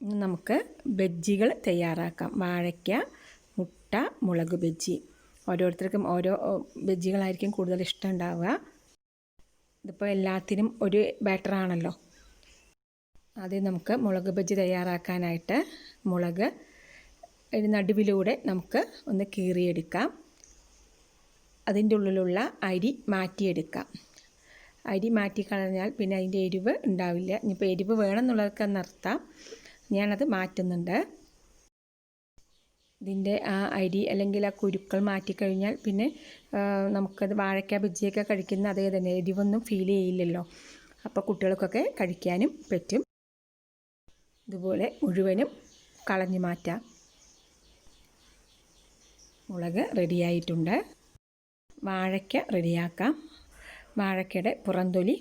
ഇനി നമുക്ക് ബജ്ജികൾ തയ്യാറാക്കാം. വാഴയ്ക്ക, മുട്ട, മുളക് ബജ്ജി. ഓരോരുത്തർക്കും ഓരോ ബജ്ജികളായിരിക്കും കൂടുതൽ ഇഷ്ടം ഉണ്ടാവുക. ഇതിപ്പോൾ എല്ലാത്തിനും ഒരു ബാറ്ററാണല്ലോ. ആദ്യം നമുക്ക് മുളക് ബജ്ജി തയ്യാറാക്കാനായിട്ട് മുളക് ഒരു നടുവിലൂടെ നമുക്ക് ഒന്ന് കീറിയെടുക്കാം. അതിൻ്റെ ഉള്ളിലുള്ള അരി മാറ്റിയെടുക്കാം. അരി മാറ്റിക്കളഞ്ഞാൽ പിന്നെ അതിൻ്റെ എരിവ് ഉണ്ടാവില്ല. ഇനിയിപ്പോൾ എരിവ് വേണമെന്നുള്ളതൊക്കെ നിർത്താം. ഞാനത് മാറ്റുന്നുണ്ട്. ഇതിൻ്റെ ആ അരി അല്ലെങ്കിൽ ആ കുരുക്കൾ മാറ്റിക്കഴിഞ്ഞാൽ പിന്നെ നമുക്കത് വാഴയ്ക്ക ബജ്ജിയൊക്കെ കഴിക്കുന്ന അതേ തന്നെ എരിവൊന്നും ഫീൽ ചെയ്യില്ലല്ലോ. അപ്പോൾ കുട്ടികൾക്കൊക്കെ കഴിക്കാനും പറ്റും. ഇതുപോലെ മുഴുവനും കളഞ്ഞു മാറ്റാം. മുളക് റെഡിയായിട്ടുണ്ട്. വാഴയ്ക്ക റെഡിയാക്കാം. വാഴയ്ക്കയുടെ പുറംതൊലി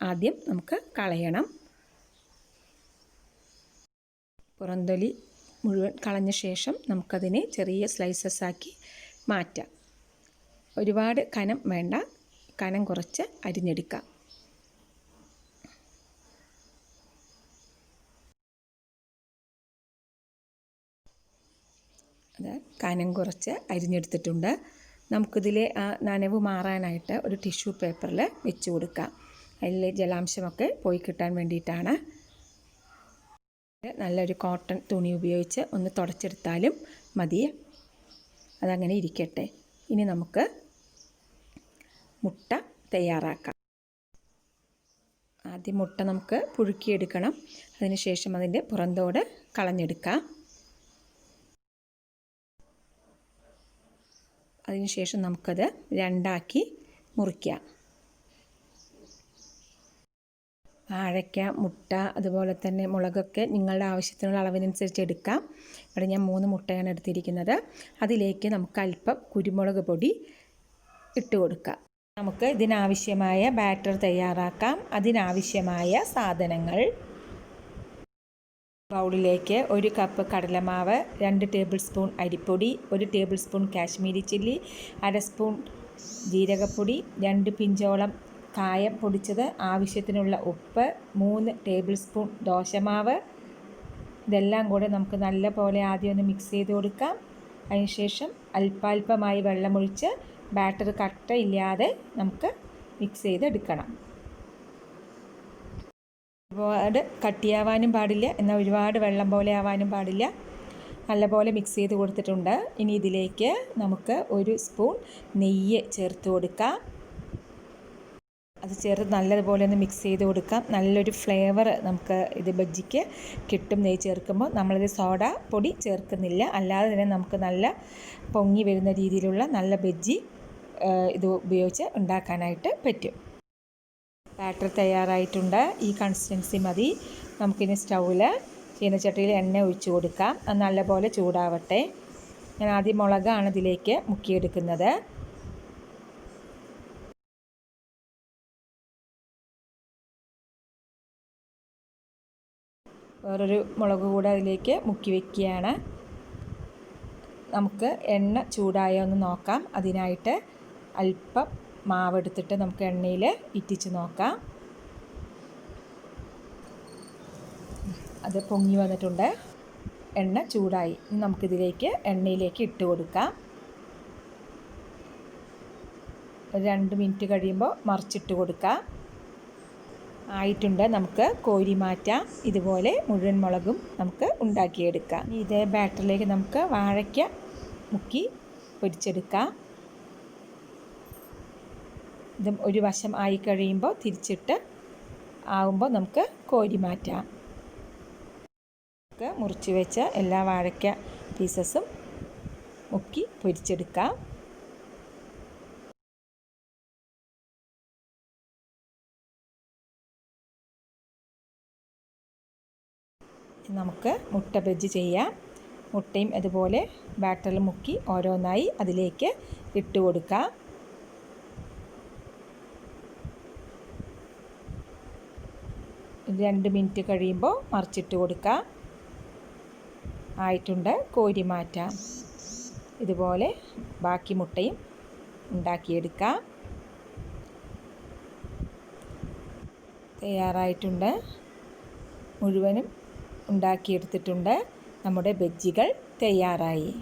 ആദ്യം നമുക്ക് കളയണം. പുറംതൊലി മുഴുവൻ കളഞ്ഞ ശേഷം നമുക്കതിനെ ചെറിയ സ്ലൈസസ് ആക്കി മാറ്റാം. ഒരുപാട് കനം വേണ്ട, കനം കുറച്ച് അരിഞ്ഞെടുക്കാം. അത് കനം കുറച്ച് അരിഞ്ഞെടുത്തിട്ടുണ്ട്. നമുക്കിതിലെ ആ നനവ് മാറാനായിട്ട് ഒരു ടിഷ്യൂ പേപ്പറിൽ വെച്ച് കൊടുക്കാം. അതിലെ ജലാംശമൊക്കെ പോയി കിട്ടാൻ വേണ്ടിയിട്ടാണ്. നല്ലൊരു കോട്ടൺ തുണി ഉപയോഗിച്ച് ഒന്ന് തുടച്ചെടുത്താലും മതി. അതങ്ങനെ ഇരിക്കട്ടെ. ഇനി നമുക്ക് മുട്ട തയ്യാറാക്കാം. ആദ്യം മുട്ട നമുക്ക് പുഴുക്കിയെടുക്കണം. അതിനുശേഷം അതിൻ്റെ പുറന്തോട് കളഞ്ഞെടുക്കാം. അതിനുശേഷം നമുക്കത് രണ്ടാക്കി മുറിക്കാം. വാഴയ്ക്ക, മുട്ട, അതുപോലെ തന്നെ മുളകൊക്കെ നിങ്ങളുടെ ആവശ്യത്തിനുള്ള അളവിനനുസരിച്ച് എടുക്കാം. ഇവിടെ ഞാൻ 3 മുട്ടയാണ് എടുത്തിരിക്കുന്നത്. അതിലേക്ക് നമുക്ക് അല്പം കുരുമുളക് പൊടി ഇട്ട് കൊടുക്കാം. നമുക്ക് ഇതിനാവശ്യമായ ബാറ്റർ തയ്യാറാക്കാം. അതിനാവശ്യമായ സാധനങ്ങൾ: ബൗളിലേക്ക് 1 കപ്പ് കടലമാവ്, 2 ടേബിൾ സ്പൂൺ അരിപ്പൊടി, 1 tablespoon Kashmiri chilli, 1/2 spoon ജീരകപ്പൊടി, 2 പിഞ്ചോളം കായം പൊടിച്ചത്, ആവശ്യത്തിനുള്ള ഉപ്പ്, 3 ടേബിൾ സ്പൂൺ ദോശമാവ്. ഇതെല്ലാം കൂടെ നമുക്ക് നല്ല പോലെ ആദ്യം ഒന്ന് മിക്സ് ചെയ്ത് കൊടുക്കാം. അതിനുശേഷം അല്പാൽപമായി വെള്ളമൊഴിച്ച് ബാറ്റർ കട്ടയില്ലാതെ നമുക്ക് മിക്സ് ചെയ്തെടുക്കണം. ഒരുപാട് കട്ടിയാവാനും പാടില്ല, എന്നാൽ ഒരുപാട് വെള്ളം പോലെ ആവാനും പാടില്ല. നല്ലപോലെ മിക്സ് ചെയ്ത് കൊടുത്തിട്ടുണ്ട്. ഇനി ഇതിലേക്ക് നമുക്ക് 1 സ്പൂൺ നെയ്യ് ചേർത്ത് കൊടുക്കാം. അത് ചേർത്ത് നല്ലതുപോലെ ഒന്ന് മിക്സ് ചെയ്ത് കൊടുക്കാം. നല്ലൊരു ഫ്ലേവർ നമുക്ക് ഇത് ബജ്ജിക്ക് കിട്ടും നെയ്യ് ചേർക്കുമ്പോൾ. നമ്മളിത് സോഡ പൊടി ചേർക്കുന്നില്ല. അല്ലാതെ തന്നെ നമുക്ക് നല്ല പൊങ്ങി വരുന്ന രീതിയിലുള്ള നല്ല ബജ്ജി ഇത് ഉപയോഗിച്ച് ഉണ്ടാക്കാനായിട്ട് പറ്റും. ബാറ്റർ തയ്യാറായിട്ടുണ്ട്. ഈ കൺസിസ്റ്റൻസി മതി. നമുക്കിനി സ്റ്റൗവിൽ ചീനച്ചട്ടിയിൽ എണ്ണ ഒഴിച്ച് കൊടുക്കാം. അത് നല്ലപോലെ ചൂടാവട്ടെ. ഞാൻ ആദ്യം മുളകാണ് ഇതിലേക്ക് മുക്കിയെടുക്കുന്നത്. വേറൊരു മുളക് കൂടെ അതിലേക്ക് മുക്കി വയ്ക്കുകയാണ്. നമുക്ക് എണ്ണ ചൂടായോ എന്ന് നോക്കാം. അതിനായിട്ട് അല്പം മാവെടുത്തിട്ട് നമുക്ക് എണ്ണയിൽ ഇറ്റിച്ച് നോക്കാം. അത് പൊങ്ങി വന്നിട്ടുണ്ട്. എണ്ണ ചൂടായി. നമുക്കിതിലേക്ക് എണ്ണയിലേക്ക് ഇട്ട് കൊടുക്കാം. 2 മിനിറ്റ് കഴിയുമ്പോൾ മറിച്ചിട്ട് കൊടുക്കാം. ആയിട്ടുണ്ട്. നമുക്ക് കോരി മാറ്റാം. ഇതുപോലെ മുഴുവൻ മുളകും നമുക്ക് ഉണ്ടാക്കിയെടുക്കാം. ഇതേ ബാറ്ററിലേക്ക് നമുക്ക് വാഴയ്ക്ക മുക്കി പൊരിച്ചെടുക്കാം. ഇതും ഒരു വശം ആയി കഴിയുമ്പോൾ തിരിച്ചിട്ട് ആകുമ്പോൾ നമുക്ക് കോരി മാറ്റാം. നമുക്ക് മുറിച്ച് വെച്ച എല്ലാ വാഴയ്ക്ക പീസസും മുക്കി പൊരിച്ചെടുക്കാം. നമുക്ക് മുട്ട ബജ്ജി ചെയ്യാം. മുട്ടയും അതുപോലെ ബാറ്ററിൽ മുക്കി ഓരോന്നായി അതിലേക്ക് ഇട്ട് കൊടുക്കാം. രണ്ട് മിനിറ്റ് കഴിയുമ്പോൾ മറിച്ചിട്ട് കൊടുക്കാം. ആയിട്ടുണ്ട്. കോരി മാറ്റാം. ഇതുപോലെ ബാക്കി മുട്ടയും ഉണ്ടാക്കിയെടുക്കാം. തയ്യാറായിട്ടുണ്ട്. മുഴുവനും ഉണ്ടാക്കിയെടുത്തിട്ടുണ്ട്. നമ്മുടെ ബജ്ജികൾ തയ്യാറായി.